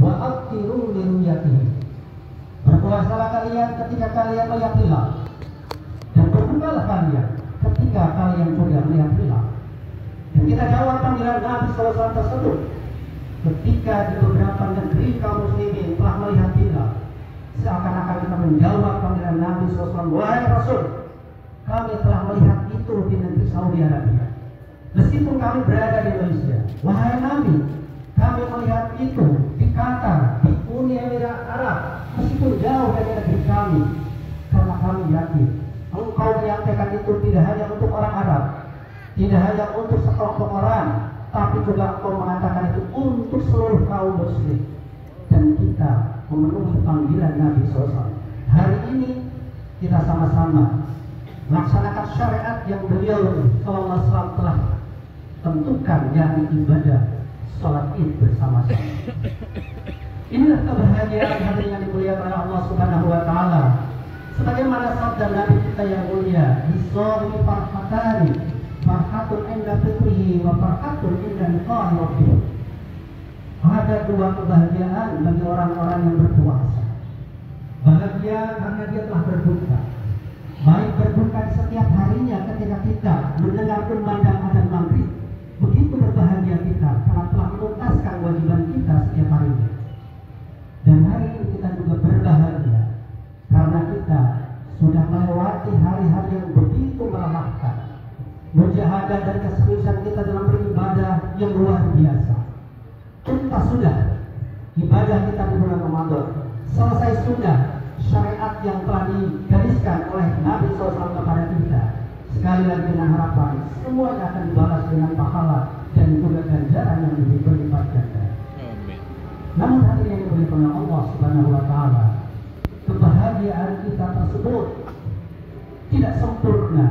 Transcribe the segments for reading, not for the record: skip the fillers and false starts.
wa aftiru li ru'yatihi. Berpuasalah kalian ketika kalian melihat hilal, dan berbukalah kalian ketika kalian sudah melihat hilal. Dan kita jawab panggilan Nabi SAW tersebut ketika di beberapa negeri kaum muslimin telah melihat hilal. Seakan-akan kita menjawab panggilan Nabi SAW, wahai Rasul, kami telah melihat itu di negeri Saudi Arabia. Meskipun kami berada di Indonesia, wahai Nabi, kami melihat itu di Qatar, di Uni Emirat Arab, meskipun jauh dari negeri kami, karena kami yakin engkau menyampaikan itu tidak hanya untuk orang Arab, tidak hanya untuk sekelompok orang, tapi juga engkau mengatakan itu untuk seluruh kaum muslim. Dan kita memenuhi panggilan Nabi SAW. Hari ini kita sama-sama melaksanakan syariat yang beliau SAW telah tentukan, yakni ibadah sholat id bersama-sama. Inilah kebahagiaan hadirin yang dimuliakan oleh Allah Subhanahu wa Ta'ala. Sebagaimana sabda Nabi kita yang mulia, "Isori farhatani, farhatun inda fitrihi wa farhatun inda liqa'i rabbih." Ada dua kebahagiaan bagi orang-orang yang berpuasa. Bahagia karena dia telah berbuka. Baik berbuka di setiap harinya ketika kita mendengar kumandang adzan maghrib. Begitu berbahagia kita karena telah menuntaskan kewajiban kita setiap harinya. Dan hari ini kita juga berbahagia karena kita sudah melewati hari-hari yang begitu melelahkan. Mujahadah dan keseriusan kita dalam beribadah yang luar biasa. Tuntas sudah ibadah kita di bulan Ramadan. Selesai sudah syariat yang telah digariskan oleh Nabi SAW kepada kita. Sekali lagi dengan harapan semuanya akan dibalas dengan pahala dan juga ganjaran yang lebih berlipat ganda. Namun hadirin yang dimuliakan oleh Allah Subhanahu wa Ta'ala, kebahagiaan kita tersebut tidak sempurna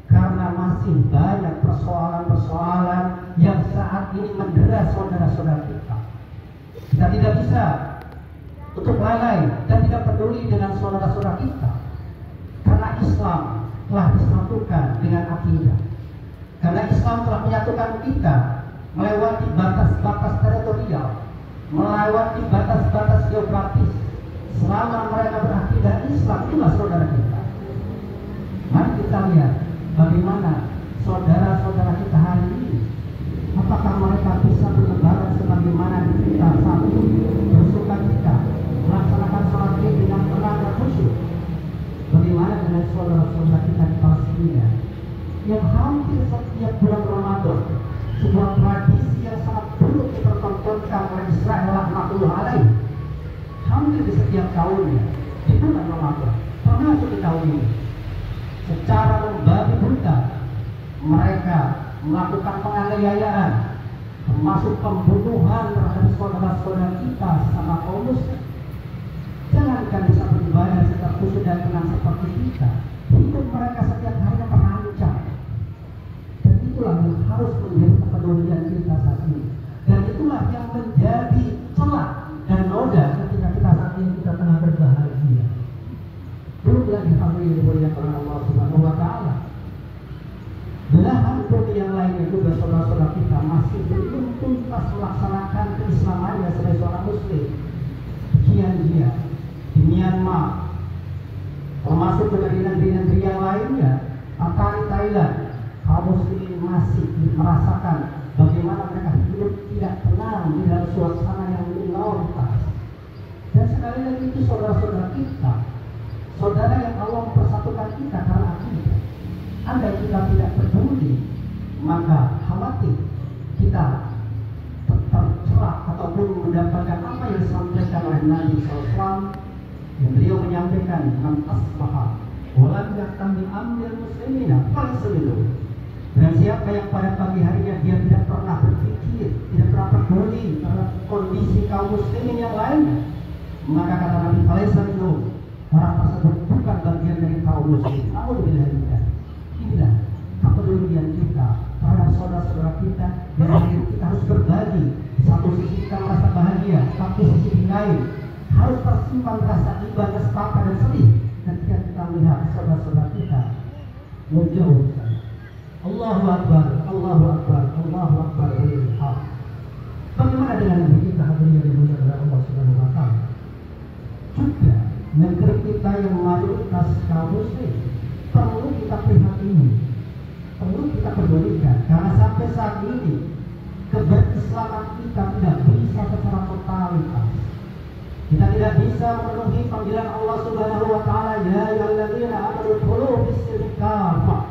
karena masih banyak persoalan-persoalan yang saat ini mendera saudara-saudara kita. Kita tidak bisa untuk lalai dan tidak peduli dengan saudara-saudara kita, karena Islam telah disatukan dengan akidah. Karena Islam telah menyatukan kita melewati batas-batas teritorial, melewati batas-batas geografis. Selama mereka berakidah Islam, itulah saudara kita. Mari kita lihat bagaimana saudara-saudara kita hari ini. Apakah mereka bisa berlebaran sebagaimana kita saat ini bersuka cita melaksanakan sholat id dengan tenang dan khusyuk? Bagaimana dengan saudara-saudara kita di Palestina yang hampir setiap bulan Ramadan, sebuah tradisi yang sangat buruk dipertontonkan oleh Israel laknatullah alaih, hampir di setiap tahunnya di bulan Ramadan, termasuk di tahun ini, secara membabi buta mereka melakukan penganiayaan, termasuk pembunuhan terhadap saudara-saudara kita sama kaum muslim. Jangankan bisa beribadah secara khusyuk dan tenang seperti kita, hidup mereka setiap hari terancam. Dan itulah yang harus menjadi kepedulian kita saat ini. Dan itulah yang menjadi celah dan noda ketika kita saat ini kita tengah berbahagia. Belum lagi hadirin dimuliakan oleh Allah Subhanahu wa Ta'ala, belahan bumi yang lainnya juga saudara-saudara kita masih belum tuntas melaksanakan keislamannya sebagai seorang muslim. Demikian dia di Myanmar, termasuk dari negeri-negeri yang lainnya, Thailand, Thailand, kaum muslimin masih merasakan bagaimana mereka hidup tidak tenang di dalam suasana yang minoritas. Dan sekali lagi itu saudara-saudara kita, saudara yang Allah mempersatukan kita karena akidah. Andai kita tidak peduli, maka khawatir kita tercerak ataupun mendapatkan apa yang disampaikan oleh Nabi SAW, yang beliau menyampaikan, "Man asbaha walam yaktam bi amril muslimina falyasbiru." Dan siapa yang pada pagi harinya dia tidak pernah berpikir, tidak pernah peduli terhadap kondisi kaum muslimin yang lainnya, maka kata Nabi falyasbiru, orang tersebut bukan bagian dari kaum muslim. Alhamdulillah. Inilah kepedulian kita terhadap saudara-saudara kita yang kita harus berbagi. Di satu sisi kita merasa bahagia, tapi sisi di lain harus tersimpan rasa iba, nestapa dan sedih ketika kita melihat saudara-saudara kita menjauh. Allahu Akbar, Allahu Akbar, Allahu Akbar. Bagaimana dengan Nabi kita hadirin yang dimuliakan yang mayoritas kaum muslim perlu kita prihatini, perlu kita pedulikan, karena sampai saat ini keberislaman kita tidak bisa secara totalitas. Kita tidak bisa memenuhi panggilan Allah Subhanahu wa taala, ya ayyuhalladzina amanu udkhulu fis-silmi kafah.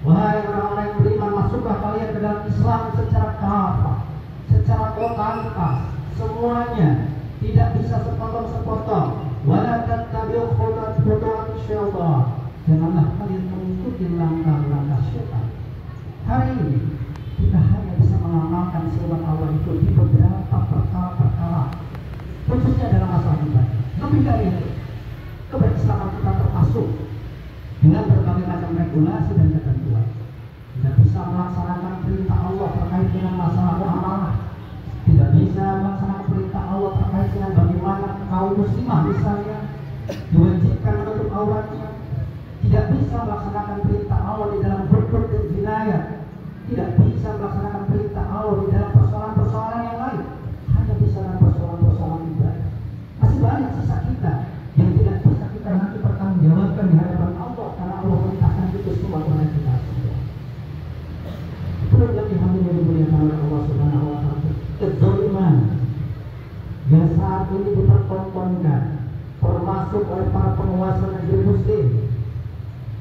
Wahai orang-orang yang beriman, masuklah kalian ke dalam Islam secara kafah, secara totalitas, semuanya, tidak bisa sepotong-sepotong. Wala tattabi'u khutuwati syaitan. Janganlah kalian mengikuti langkah-langkah syaitan. Hari ini kita hanya bisa mengamalkan firman Allah itu di beberapa perkara-perkara, khususnya dalam masalah ibadah. Lebih dari itu, keberislaman kita termasuk dengan berbagai macam regulasi dan ketentuan. Tidak bisa melaksanakan perintah Allah terkait dengan masalah muamalah, tidak bisa melaksanakan perintah Allah terkait dengan bagaimana kaum muslimah misalnya diwajibkan menutup auratnya, tidak bisa melaksanakan perintah Allah di dalam hukum dan jinayat, tidak bisa melaksanakan perintah Allah di dalam persoalan-persoalan yang lain, hanya bisa dalam persoalan-persoalan ibadah. Masih banyak sisa kita yang tidak bisa kita nanti pertanggungjawabkan di hadapan Allah, karena Allah merintahkan itu semua kepada kita semua. Belum lagi hamil yang dimuliakan oleh Allah Subhanahu wa taala, kezaliman yang saat ini dipertontonkan termasuk oleh para penguasa negeri muslim.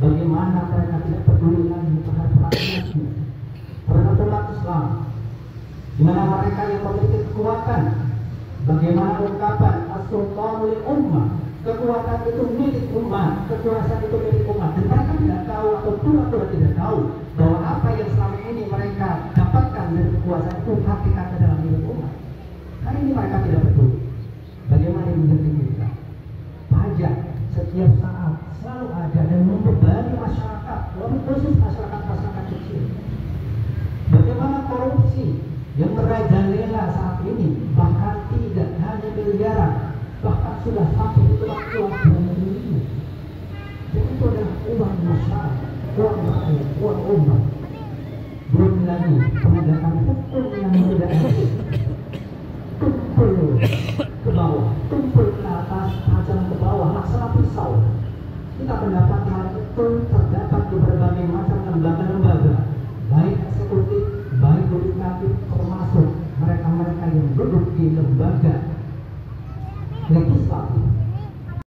Bagaimana mereka tidak peduli lagi terhadap rakyatnya, terhadap umat Islam, di mana mereka yang memiliki kekuatan. Bagaimana ungkapan as-sultanu lil ummah, kekuatan itu milik umat, kekuasaan itu milik umat, dan mereka tidak tahu atau pura-pura tidak tahu bahwa apa yang selama ini mereka dapatkan dari kekuasaan itu hakikatnya dalam milik umat. Hari ini mereka tidak peduli. Bagaimana yang menjadi kita? Pajak setiap saat selalu ada dan membebani masyarakat, khusus masyarakat kecil. Bagaimana korupsi yang merajalela saat ini, bahkan tidak hanya miliaran, bahkan sudah sampai ke tulang ini. Dan itu adalah uang masyarakat, uang rakyat, uang umat. Belum lagi penegakan hukum yang tidak adil, tumpul ke bawah, tumpul ke atas, tajam ke bawah, laksana pisau. Kita mendapat hal itu terdapat di berbagai macam lembaga-lembaga, baik eksekutif, baik yudikatif, termasuk mereka-mereka yang duduk di lembaga legislatif.